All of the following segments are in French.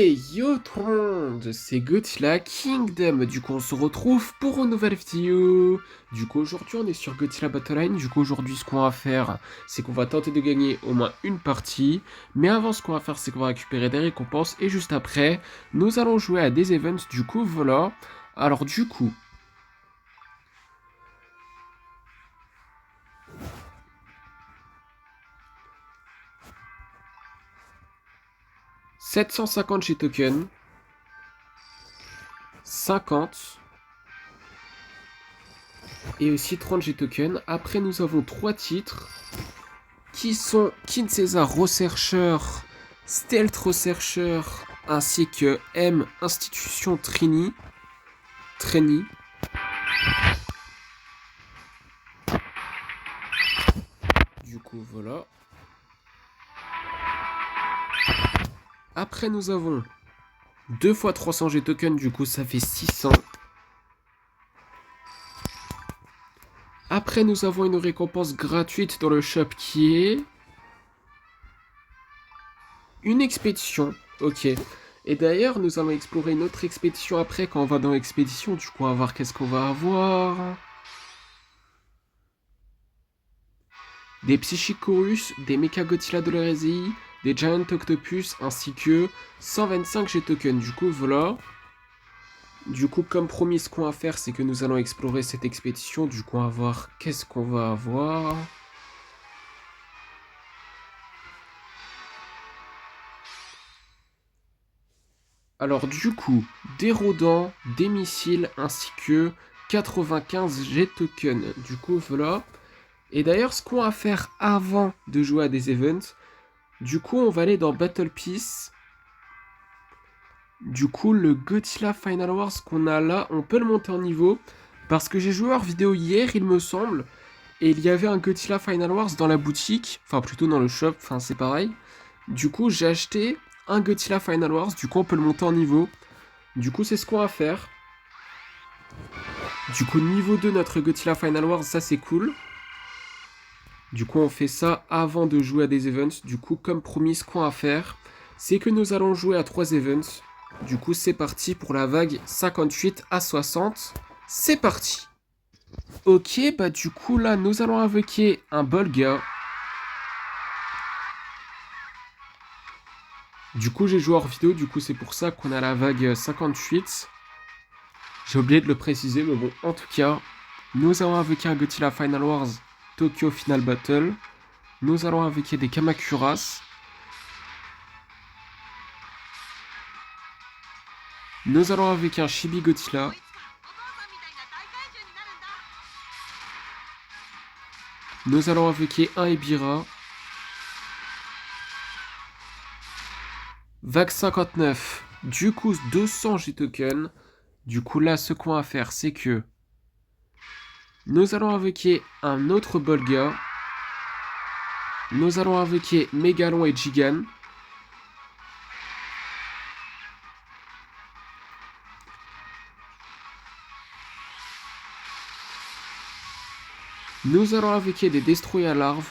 Hey yo tout le monde, c'est Godzilla Kingdom. Du coup on se retrouve pour une nouvelle vidéo. Du coup aujourd'hui on est sur Godzilla Battle Line. Du coup aujourd'hui ce qu'on va faire c'est qu'on va tenter de gagner au moins une partie. Mais avant ce qu'on va faire c'est qu'on va récupérer des récompenses. Et juste après nous allons jouer à des events. Du coup voilà. Alors du coup 750 G tokens, 50 et aussi 30 G tokens. Après nous avons 3 titres qui sont King Caesar Researcher, Stealth Researcher, ainsi que M Institution Trainee. Du coup, voilà. Après, nous avons 2 fois 300 G tokens, du coup, ça fait 600. Après, nous avons une récompense gratuite dans le shop qui est une expédition. Ok. Et d'ailleurs, nous allons explorer une autre expédition après quand on va dans l'expédition. Du coup, on va voir qu'est-ce qu'on va avoir. Des Psychicorus, des Mechagodzilla de l'Hérésie, des Giant Octopus, ainsi que 125 G tokens. Du coup, voilà. Du coup, comme promis, ce qu'on va faire, c'est que nous allons explorer cette expédition. Du coup, on va voir qu'est-ce qu'on va avoir. Alors, du coup, des rodents, des missiles, ainsi que 95 G tokens. Du coup, voilà. Et d'ailleurs, ce qu'on va faire avant de jouer à des events, du coup, on va aller dans Battle Peace. Du coup, le Godzilla Final Wars qu'on a là, on peut le monter en niveau. Parce que j'ai joué leur vidéo hier, il me semble. Et il y avait un Godzilla Final Wars dans la boutique. Enfin, plutôt dans le shop, enfin, c'est pareil. Du coup, j'ai acheté un Godzilla Final Wars. Du coup, on peut le monter en niveau. Du coup, c'est ce qu'on va faire. Du coup, niveau 2, notre Godzilla Final Wars, ça c'est cool. Du coup, on fait ça avant de jouer à des events. Du coup, comme promis, ce qu'on va faire, c'est que nous allons jouer à 3 events. Du coup, c'est parti pour la vague 58 à 60. C'est parti. Ok, bah du coup, là, nous allons invoquer un Bolga. Du coup, j'ai joué hors vidéo, du coup, c'est pour ça qu'on a la vague 58. J'ai oublié de le préciser, mais bon, en tout cas, nous allons invoquer un Godzilla Final Wars Tokyo Final Battle. Nous allons invoquer des Kamakuras. Nous allons invoquer un Chibi Godzilla. Nous allons invoquer un Ebira. Vague 59. Du coup, 200 G-Tokens. Du coup, là, ce qu'on va faire, c'est que nous allons invoquer un autre Bolga. Nous allons invoquer Mégalon et Gigan. Nous allons invoquer des Destroyers larves.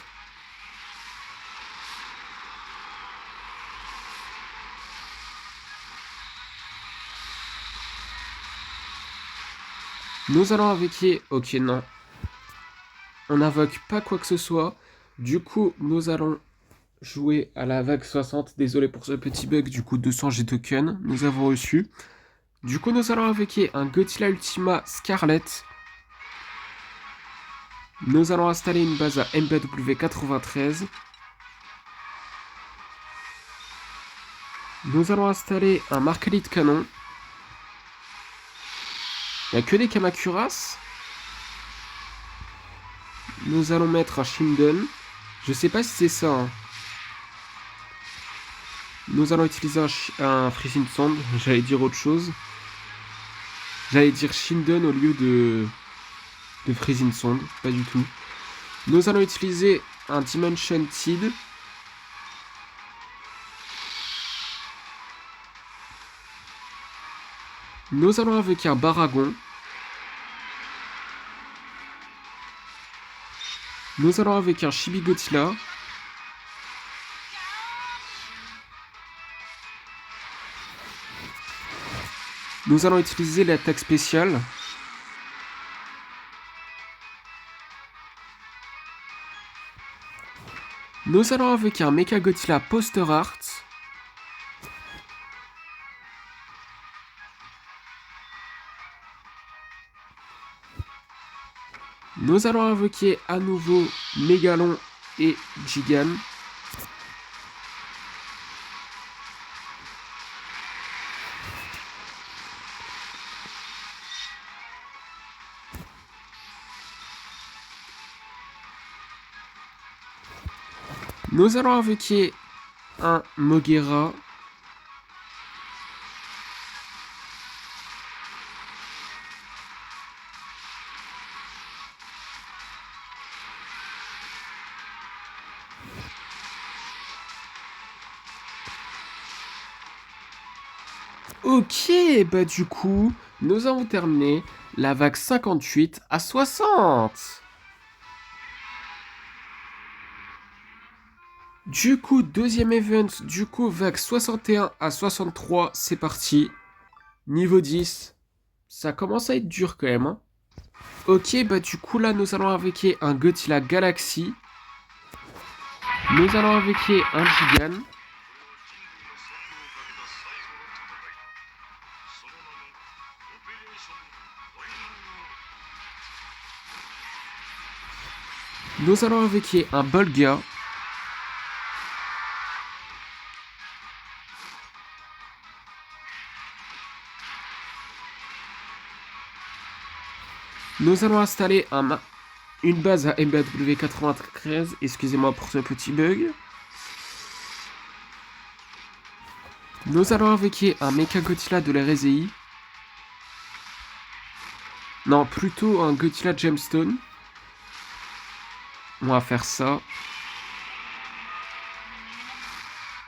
Nous allons invoquer... Ok, non. On n'invoque pas quoi que ce soit. Du coup, nous allons jouer à la vague 60. Désolé pour ce petit bug. Du coup, 200 G-Tokens. Nous avons reçu. Du coup, nous allons invoquer un Godzilla Ultima Scarlet. Nous allons installer une base à MBW 93. Nous allons installer un Markelite Canon. Il n'y a que des Kamakuras. Nous allons mettre un Shinden. Je sais pas si c'est ça. Hein. Nous allons utiliser un Freezing Sand. J'allais dire autre chose. J'allais dire Shinden au lieu de Freezing Sand. Pas du tout. Nous allons utiliser un Dimension Seed. Nous allons invoquer un Baragon. Nous allons invoquer un Chibi Godzilla. Nous allons utiliser l'attaque spéciale. Nous allons invoquer un Mecha Godzilla Poster Art. Nous allons invoquer à nouveau Mégalon et Gigan. Nous allons invoquer un Mogera. Ok, bah du coup, nous avons terminé la vague 58 à 60. Du coup, deuxième event, du coup, vague 61 à 63, c'est parti. Niveau 10, ça commence à être dur quand même. Hein. Ok, bah du coup, là, nous allons invoquer un Godzilla Galaxy. Nous allons invoquer un Gigan. Nous allons invoquer un Bolga. Nous allons installer une base à MBW93. Excusez-moi pour ce petit bug. Nous allons invoquer un Mecha Godzilla de la Rezei. Non, plutôt un Godzilla Gemstone. On va faire ça.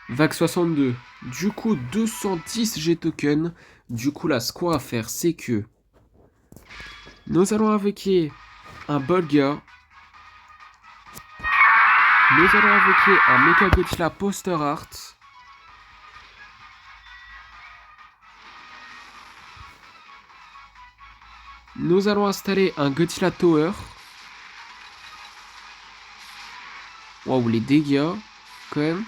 Vague 62. Du coup, 210 G-tokens. Du coup, là, ce qu'on va faire, c'est que nous allons invoquer un Bolga. Nous allons invoquer un Mecha Godzilla Poster Art. Nous allons installer un Godzilla Tower. Waouh, les dégâts, quand même.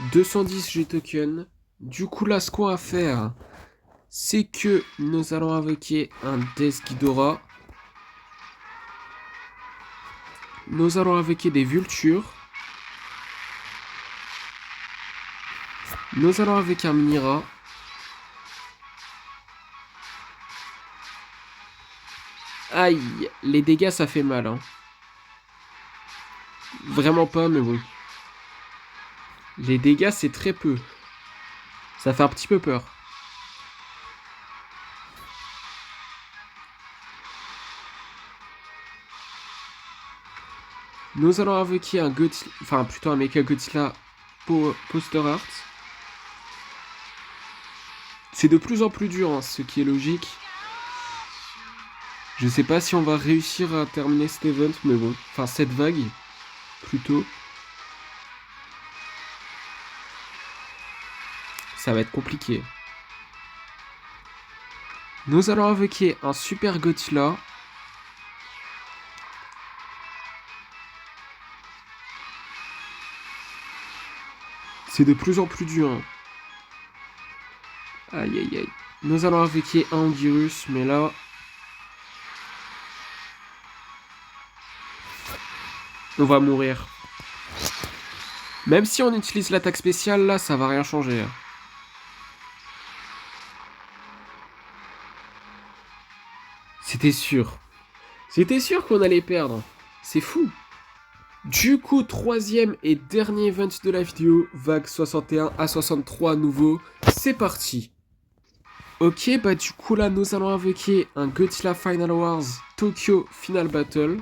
« 210 G-tokens. Du coup, là, ce qu'on va faire, c'est que nous allons invoquer un Death Ghidorah. Nous allons invoquer des Vultures. Nous allons invoquer un Mira. Aïe, les dégâts, ça fait mal. Hein. Vraiment pas, mais bon. Les dégâts, c'est très peu. Ça fait un petit peu peur. Nous allons invoquer un Godzilla, enfin plutôt un Mecha Godzilla Poster Art. C'est de plus en plus dur, hein, ce qui est logique. Je sais pas si on va réussir à terminer cet event, mais bon. Enfin, cette vague, plutôt. Ça va être compliqué. Nous allons invoquer un Super Godzilla. C'est de plus en plus dur. Hein. Aïe aïe aïe. Nous allons invoquer un Anguirus, mais là... on va mourir. Même si on utilise l'attaque spéciale, là, ça va rien changer. C'était sûr. C'était sûr qu'on allait perdre. C'est fou. Du coup, troisième et dernier event de la vidéo, vague 61 à 63 à nouveau. C'est parti. Ok, bah du coup là, nous allons invoquer un Godzilla Final Wars Tokyo Final Battle.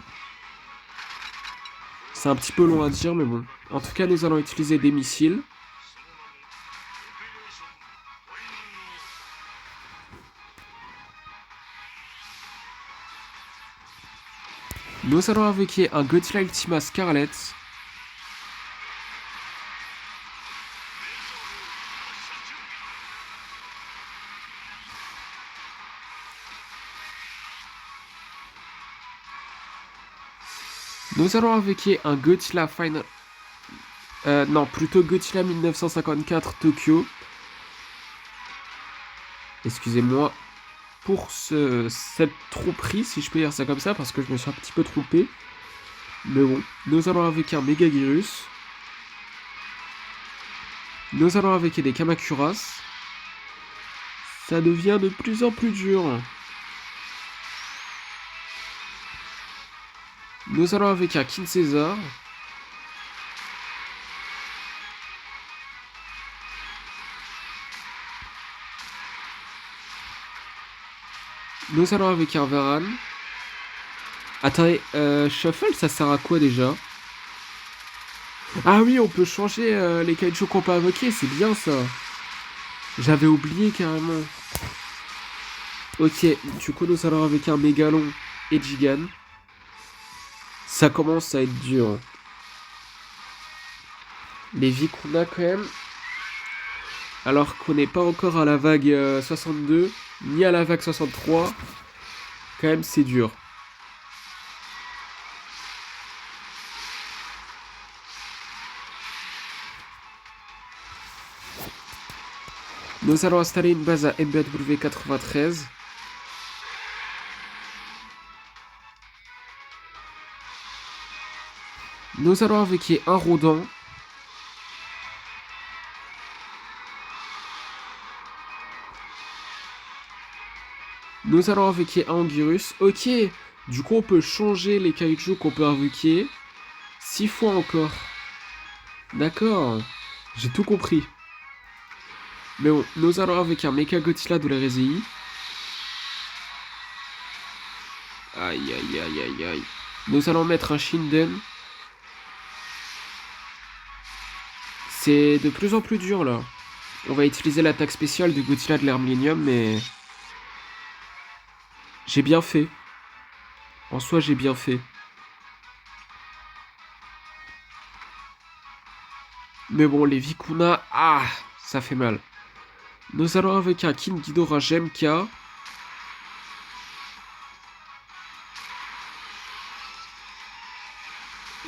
C'est un petit peu long à dire, mais bon. En tout cas, nous allons utiliser des missiles. Nous allons invoquer un Godzilla Ultima Scarlet. Nous allons avec un Godzilla Final... non, plutôt Godzilla 1954 Tokyo. Excusez-moi pour cette tromperie, si je peux dire ça comme ça, parce que je me suis un petit peu trompé. Mais bon, nous allons avec un Megaguirus. Nous allons avec des Kamacuras. Ça devient de plus en plus dur. Nous allons avec un King Caesar. Nous allons avec un Varane. Attendez, Shuffle, ça sert à quoi déjà? Ah oui, on peut changer les kaiju qu'on peut invoquer, c'est bien ça. J'avais oublié carrément. Ok, du coup nous allons avec un Mégalon et Gigan. Ça commence à être dur. Les vies qu'on a quand même. Alors qu'on n'est pas encore à la vague 62, ni à la vague 63. Quand même c'est dur. Nous allons installer une base à MBW 93. Nous allons invoquer un Rodin. Nous allons invoquer un Anguirus. Ok, du coup on peut changer les kaiju qu'on peut invoquer 6 fois encore. D'accord, j'ai tout compris. Mais bon, nous allons avec un Mecha Godzilla de la RSI. Aïe aïe aïe aïe aïe. Nous allons mettre un Shinden. C'est de plus en plus dur là. On va utiliser l'attaque spéciale du Godzilla de l'Air Millennium, mais... J'ai bien fait. En soi, j'ai bien fait. Mais bon, les Vikuna... Ah, ça fait mal. Nous allons avec un King Ghidorah Gemka.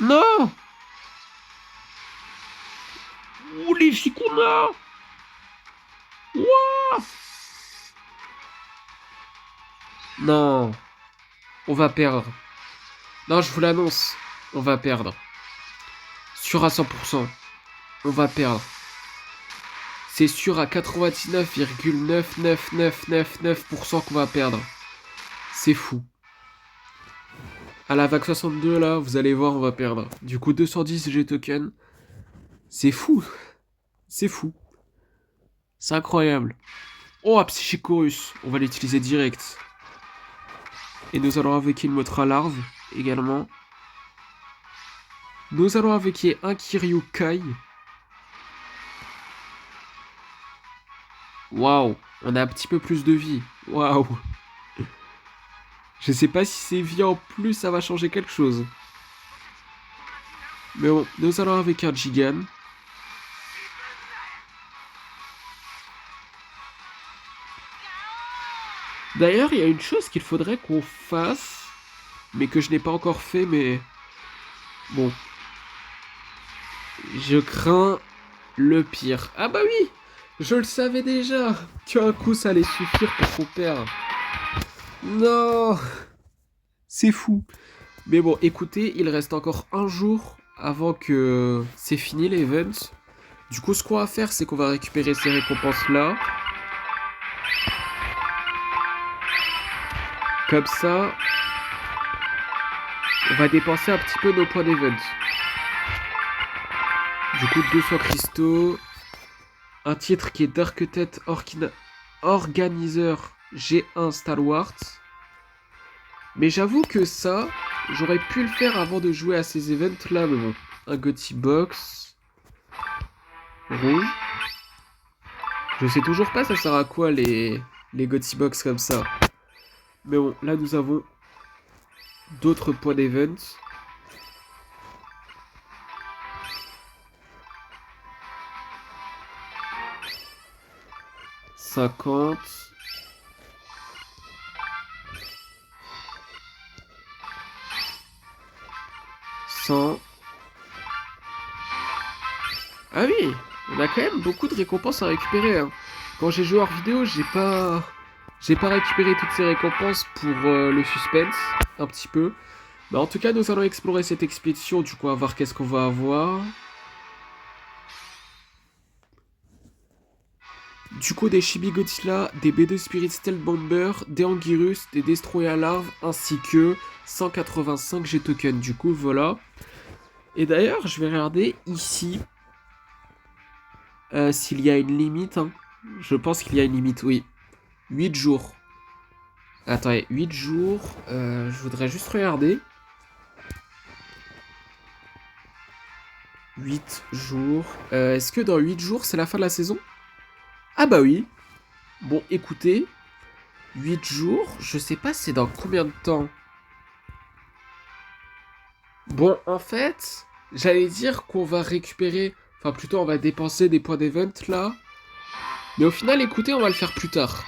Non! Ouh, les Vikuna! Ouah! Non. On va perdre. Non, je vous l'annonce. On va perdre. Sûr à 100%. On va perdre. C'est sûr à 99,99999% qu'on va perdre. C'est fou. À la vague 62, là, vous allez voir, on va perdre. Du coup, 210 G-Token. C'est fou. C'est fou. C'est incroyable. Oh, un Psychicorus. On va l'utiliser direct. Et nous allons invoquer une Motra Larve également. Nous allons invoquer un Kiryu Kai. Waouh. On a un petit peu plus de vie. Waouh. Je sais pas si ces vies en plus, ça va changer quelque chose. Mais bon, nous allons avec un Gigan. D'ailleurs, il y a une chose qu'il faudrait qu'on fasse, mais que je n'ai pas encore fait, mais... Bon. Je crains le pire. Ah bah oui, je le savais déjà, qu'un coup ça allait suffire pour qu'on perde. Non, c'est fou. Mais bon, écoutez, il reste encore un jour avant que c'est fini l'event. Du coup, ce qu'on va faire, c'est qu'on va récupérer ces récompenses-là. Comme ça, on va dépenser un petit peu nos points d'event. Du coup, 200 cristaux. Un titre qui est Dark Tête Organiseur G1 Star Wars. Mais j'avoue que ça, j'aurais pu le faire avant de jouer à ces events-là. Mais bon, un Gotti Box. Rouge. Je sais toujours pas ça sert à quoi les Gotti Box comme ça. Mais bon, là nous avons d'autres points d'event. 50. 100. Ah oui, on a quand même beaucoup de récompenses à récupérer, hein. Quand j'ai joué hors vidéo, j'ai pas récupéré toutes ces récompenses pour le suspense, un petit peu. Mais en tout cas, nous allons explorer cette expédition, du coup, à voir qu'est-ce qu'on va avoir. Du coup, des Chibi Godzilla, des B2 Spirit Stealth Bomber, des Anguirus, des Destroyer Larves, ainsi que 185 G-Tokens. Du coup, voilà. Et d'ailleurs, je vais regarder ici s'il y a une limite, hein. Je pense qu'il y a une limite, oui. 8 jours. Attendez, 8 jours. Je voudrais juste regarder. 8 jours. Est-ce que dans 8 jours, c'est la fin de la saison? Ah bah oui. Bon, écoutez. 8 jours, je sais pas c'est dans combien de temps. Bon, en fait, j'allais dire qu'on va récupérer... Enfin, plutôt, on va dépenser des points d'event, là. Mais au final, écoutez, on va le faire plus tard.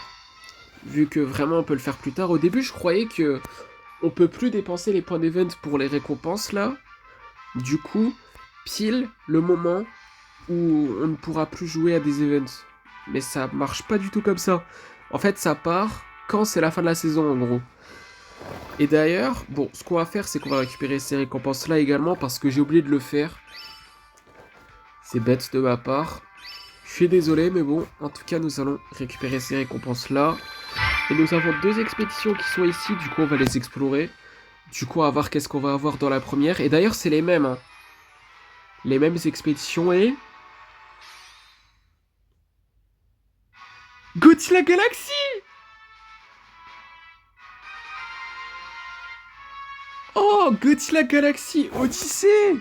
Vu que vraiment, on peut le faire plus tard. Au début, je croyais que on peut plus dépenser les points d'event pour les récompenses, là. Du coup, pile le moment où on ne pourra plus jouer à des events. Mais ça marche pas du tout comme ça. En fait, ça part quand c'est la fin de la saison, en gros. Et d'ailleurs, bon, ce qu'on va faire, c'est qu'on va récupérer ces récompenses-là également, parce que j'ai oublié de le faire. C'est bête de ma part. Je suis désolé, mais bon, en tout cas, nous allons récupérer ces récompenses-là. Et nous avons 2 expéditions qui sont ici, du coup, on va les explorer. Du coup, on va voir qu'est-ce qu'on va avoir dans la première. Et d'ailleurs, c'est les mêmes, hein. Les mêmes expéditions et... Godzilla Galaxy! Oh, Godzilla Galaxy Odyssey!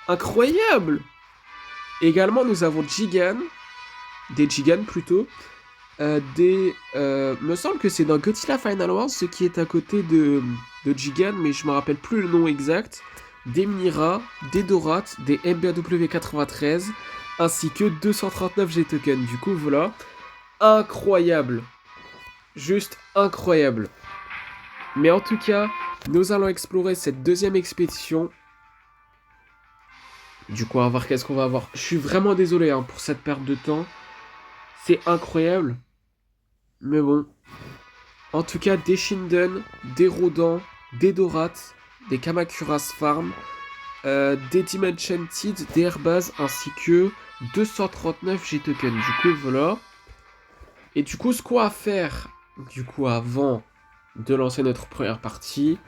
Incroyable! Également, nous avons Gigan. Des Gigan, plutôt. Me semble que c'est dans Godzilla Final Wars, ce qui est à côté de Gigan, mais je me rappelle plus le nom exact. Des Mira, des Dorat, des MBW 93, ainsi que 239 G-Tokens. Du coup, voilà. Incroyable. Juste incroyable. Mais en tout cas, nous allons explorer cette deuxième expédition. Du coup, on va voir qu'est-ce qu'on va avoir. Je suis vraiment désolé, hein, pour cette perte de temps. C'est incroyable. Mais bon. En tout cas, des Shinden, des Rodans, des Dorats, des Kamakuras Farm, des Dimensionted, des Airbaz, ainsi que 239 G-Tokens. Du coup, voilà. Et du coup, ce qu'on va faire, du coup, avant de lancer notre première partie,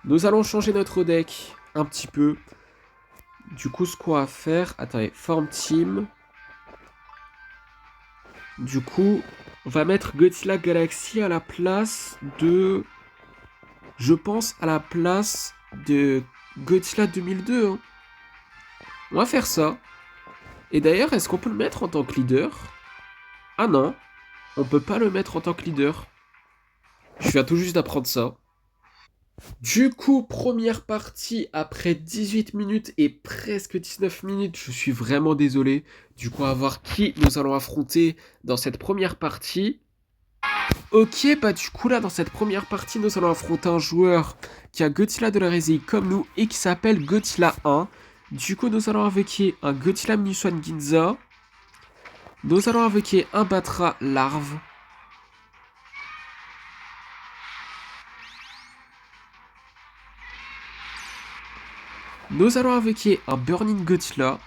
nous allons changer notre deck un petit peu. Du coup, ce qu'on va faire... Attendez, Form Team. Du coup, on va mettre Godzilla Galaxy à la place de... Je pense à la place de Godzilla 2002. Hein. On va faire ça. Et d'ailleurs, est-ce qu'on peut le mettre en tant que leader? Ah non, on peut pas le mettre en tant que leader. Je viens tout juste d'apprendre ça. Du coup, première partie après 18 minutes et presque 19 minutes. Je suis vraiment désolé. Du coup, on va voir qui nous allons affronter dans cette première partie. Ok, bah du coup là, dans cette première partie, nous allons affronter un joueur qui a Godzilla de la Résille comme nous et qui s'appelle Godzilla 1. Du coup, nous allons invoquer un Godzilla Minuswan Ginza. Nous allons invoquer un Batra Larve. Nous allons invoquer un Burning Godzilla.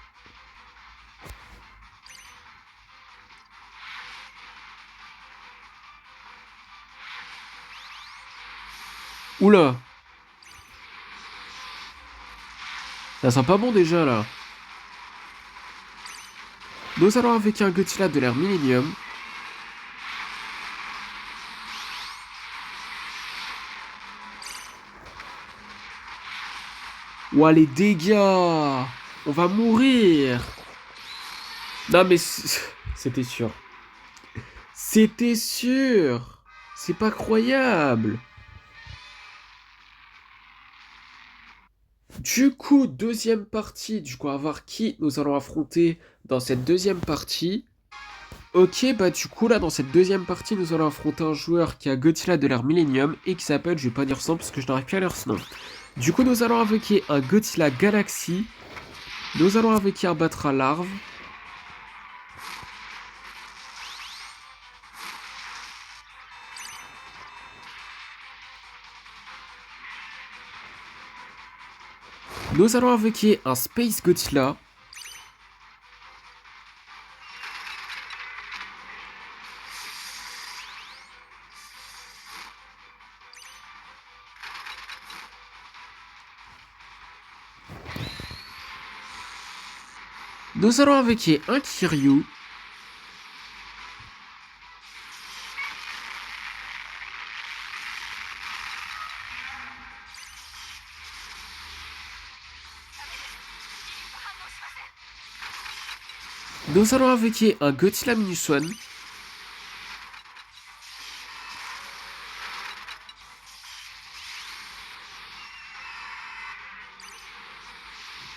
Oula! Ça sent pas bon déjà là. Nous allons invoquer un Godzilla de l'ère Millennium. Ouah, les dégâts! On va mourir! Non mais c'était sûr. C'était sûr! C'est pas croyable! Du coup, deuxième partie. Du coup, on va voir qui nous allons affronter dans cette deuxième partie. Ok, bah du coup, là, dans cette deuxième partie, nous allons affronter un joueur qui a Godzilla de l'ère Millennium et qui s'appelle, je vais pas dire son parce que je n'arrive plus à lire ce nom. Du coup, nous allons invoquer un Godzilla Galaxy. Nous allons invoquer un Batra Larve. Nous allons invoquer un Space Godzilla. Nous allons invoquer un Kiryu. Nous allons invoquer un Godzilla Minuswan.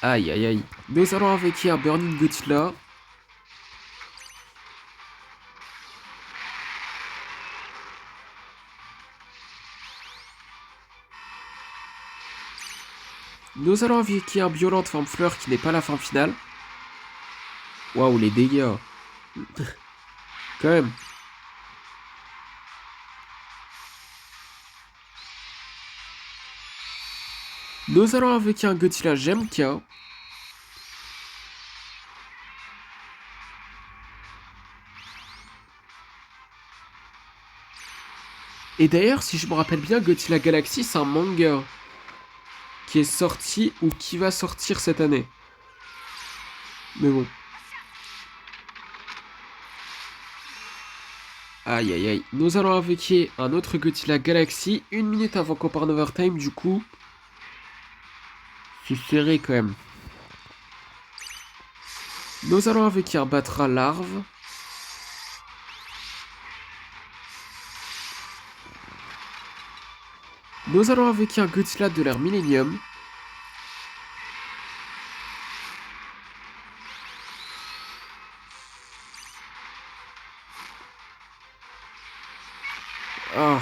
Aïe aïe aïe. Nous allons invoquer un Burning Godzilla. Nous allons invoquer un Violente Forme Fleur qui n'est pas la forme finale. Waouh, les dégâts. Quand même. Nous allons invoquer un Godzilla Gemka. Et d'ailleurs, si je me rappelle bien, Godzilla Galaxy, c'est un manga qui est sorti ou qui va sortir cette année. Mais bon. Aïe aïe aïe. Nous allons invoquer un autre Godzilla Galaxy 1 minute avant qu'on parte en overtime, du coup. C'est serré quand même. Nous allons invoquer un Batra Larve. Nous allons invoquer un Godzilla de l'ère Millennium. Ah.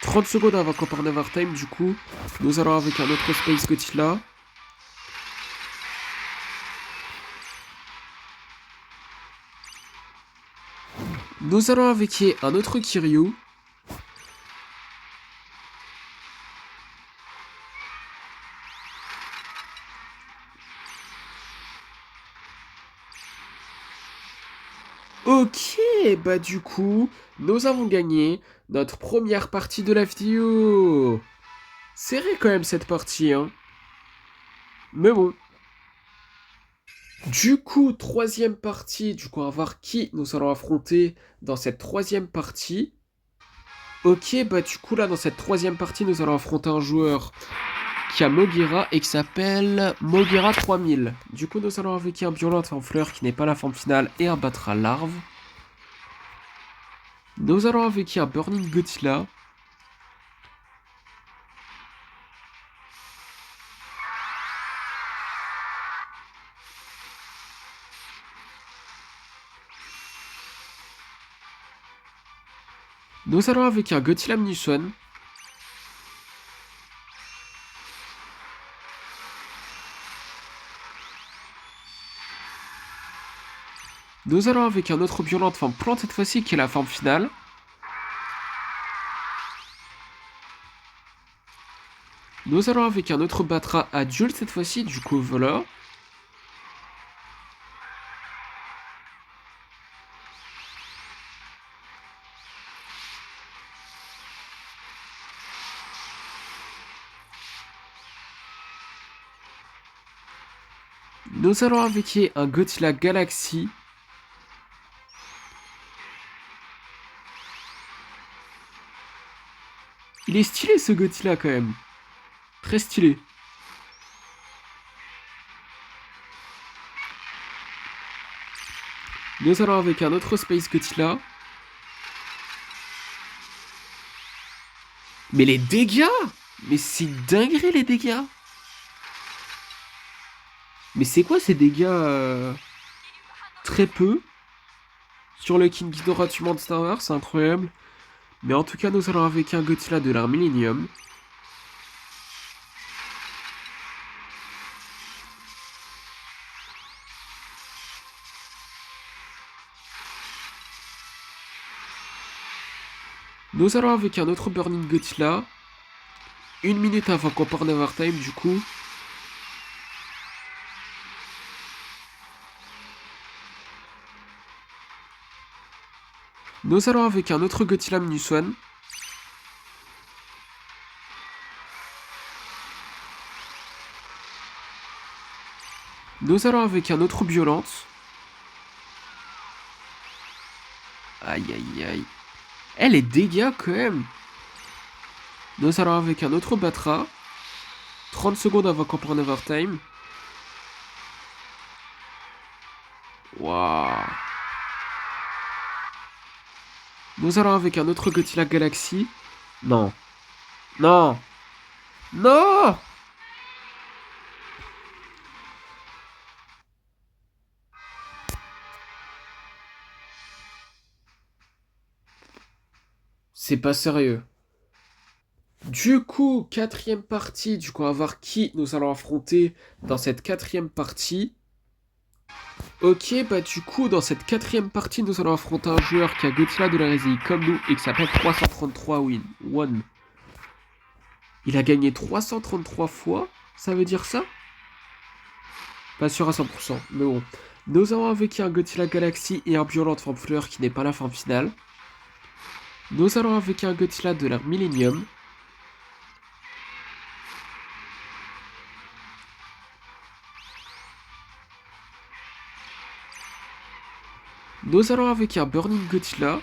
30 secondes avant qu'on parte en overtime, du coup. Nous allons avec un autre Space Godzilla. Nous allons invoquer un autre Kiryu. Ok, bah du coup, nous avons gagné notre première partie de la vidéo. Serré quand même cette partie, hein. Mais bon. Du coup, troisième partie. Du coup, on va voir qui nous allons affronter dans cette troisième partie. Ok, bah du coup, là, dans cette troisième partie, nous allons affronter un joueur qui a Mogira et qui s'appelle Mogira 3000. Du coup, nous allons invoquer un Violente en fleur qui n'est pas la forme finale et un Batra Larve. Nous allons invoquer un Burning Godzilla. Nous allons invoquer un Godzilla Minuswan. Nous allons avec un autre Violente forme plante cette fois-ci qui est la forme finale. Nous allons avec un autre Batra adulte cette fois-ci, du coup voilà. Nous allons invoquer un Godzilla Galaxy. Il est stylé ce Godzilla quand même. Très stylé. Nous allons avec un autre Space Godzilla. Mais les dégâts! Mais c'est dinguerie les dégâts! Mais c'est quoi ces dégâts très peu sur le King Ghidorah du Monster Wars, c'est incroyable. Mais en tout cas, nous allons avec un Godzilla de l'ère Millennium. Nous allons avec un autre Burning Godzilla. 1 minute avant qu'on parte en overtime, du coup. Nous allons avec un autre Godzilla Minus One. Nous allons avec un autre Violente. Aïe aïe aïe. Eh, les dégâts quand même. Nous allons avec un autre Batra. 30 secondes avant qu'on prenne overtime. Waouh. Nous allons avec un autre Godzilla Galaxy. Non. Non. Non. C'est pas sérieux. Du coup, quatrième partie. Du coup, on va voir qui nous allons affronter dans cette quatrième partie. Ok, bah du coup, dans cette quatrième partie, nous allons affronter un joueur qui a Godzilla de la résille comme nous et qui s'appelle 333 Win. One. Il a gagné 333 fois, ça veut dire ça? Pas sûr à 100%, mais bon. Nous avons avec un Godzilla Galaxy et un Violent Forme Fleur qui n'est pas la fin finale. Nous allons avec un Godzilla de l'ère Millennium. Nous allons avec un Burning Godzilla.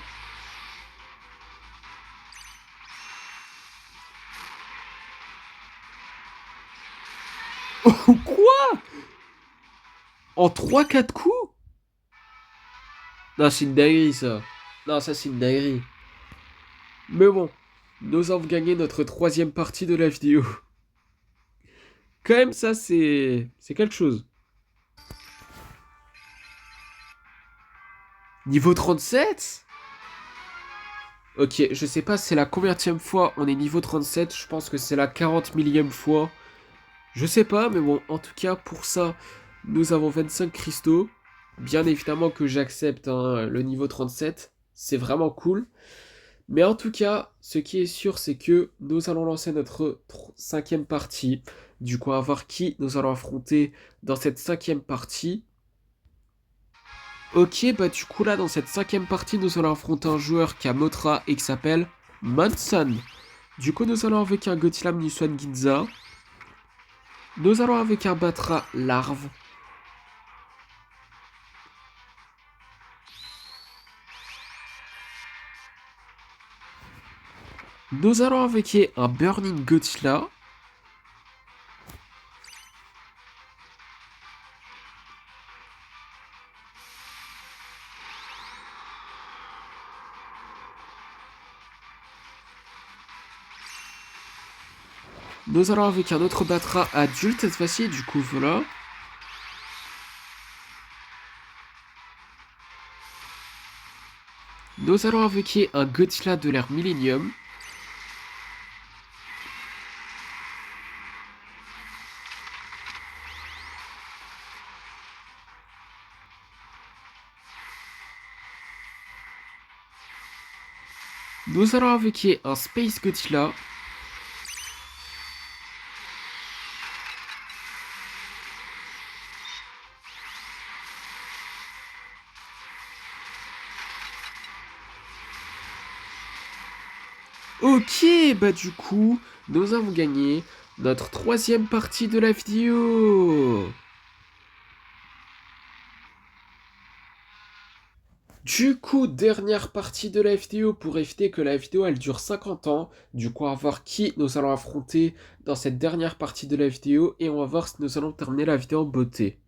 Oh, quoi? En 3-4 coups? Non, c'est une dinguerie, ça. Non, ça, c'est une dinguerie. Mais bon, nous avons gagné notre troisième partie de la vidéo. Quand même, ça, c'est quelque chose. Niveau 37? Ok, je sais pas c'est la combienième fois on est niveau 37, je pense que c'est la 40 millième fois. Je sais pas, mais bon, en tout cas, pour ça, nous avons 25 cristaux. Bien évidemment que j'accepte hein, le niveau 37, c'est vraiment cool. Mais en tout cas, ce qui est sûr, c'est que nous allons lancer notre cinquième partie. Du coup, on va voir qui nous allons affronter dans cette cinquième partie. Ok, bah du coup là, dans cette cinquième partie, nous allons affronter un joueur qui a Motra et qui s'appelle Manson. Du coup, nous allons avec un Gothlam Niswan Ginza. Nous allons avec un Batra Larve. Nous allons avec un Burning Godzilla. Nous allons avec un autre Batra adulte cette fois-ci, du coup voilà. Nous allons avec un Godzilla de l'ère Millennium. Nous allons avec un Space Godzilla. Ok, bah du coup, nous avons gagné notre troisième partie de la vidéo. Du coup, dernière partie de la vidéo pour éviter que la vidéo elle dure 50 ans. Du coup, on va voir qui nous allons affronter dans cette dernière partie de la vidéo et on va voir si nous allons terminer la vidéo en beauté.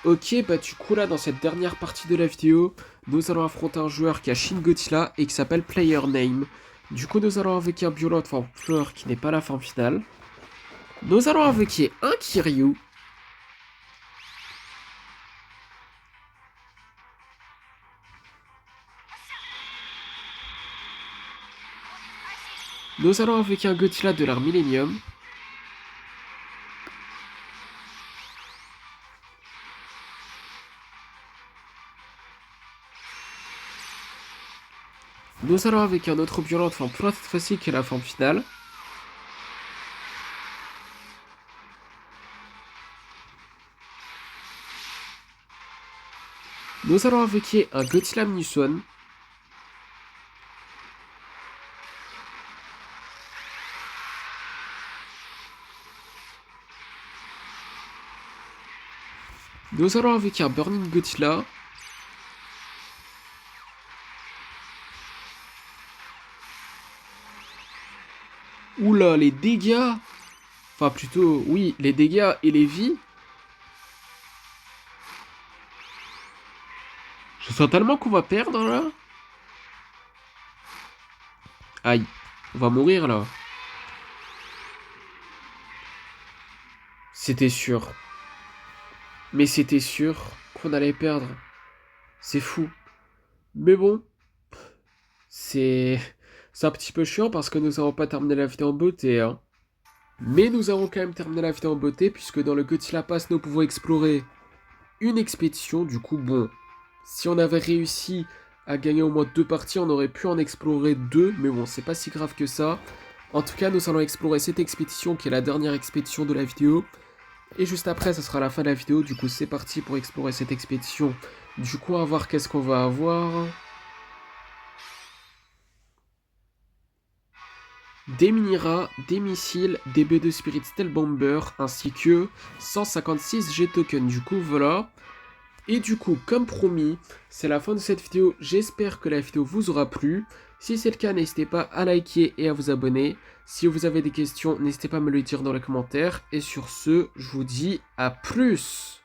Ok, bah du coup là, dans cette dernière partie de la vidéo, nous allons affronter un joueur qui a Shin Godzilla et qui s'appelle Player Name. Du coup, nous allons avec un Violent Forme Fleur qui n'est pas la fin finale. Nous allons avec un Kiryu. Nous allons avec un Godzilla de l'ère Millennium. Nous allons avec un autre violent de forme pour cette fois-ci qui est la forme finale. Nous allons invoquer un Gothila Muson. Nous allons invoquer un Burning Gothila. Oula, les dégâts. Enfin, plutôt, oui, les dégâts et les vies. Je sens tellement qu'on va perdre, là. Aïe, on va mourir, là. C'était sûr. Mais c'était sûr qu'on allait perdre. C'est fou. Mais bon, c'est... C'est un petit peu chiant parce que nous n'avons pas terminé la vidéo en beauté, hein. Mais nous avons quand même terminé la vidéo en beauté puisque dans le Gothila Pass, nous pouvons explorer une expédition. Du coup, bon, si on avait réussi à gagner au moins 2 parties, on aurait pu en explorer 2. Mais bon, c'est pas si grave que ça. En tout cas, nous allons explorer cette expédition qui est la dernière expédition de la vidéo. Et juste après, ce sera la fin de la vidéo. Du coup, c'est parti pour explorer cette expédition. Du coup, on va voir qu'est-ce qu'on va avoir. Des mini-rats, des missiles, des B2 Spirit Stealth Bomber, ainsi que 156 G-Tokens. Du coup, voilà. Et du coup, comme promis, c'est la fin de cette vidéo. J'espère que la vidéo vous aura plu. Si c'est le cas, n'hésitez pas à liker et à vous abonner. Si vous avez des questions, n'hésitez pas à me le dire dans les commentaires. Et sur ce, je vous dis à plus!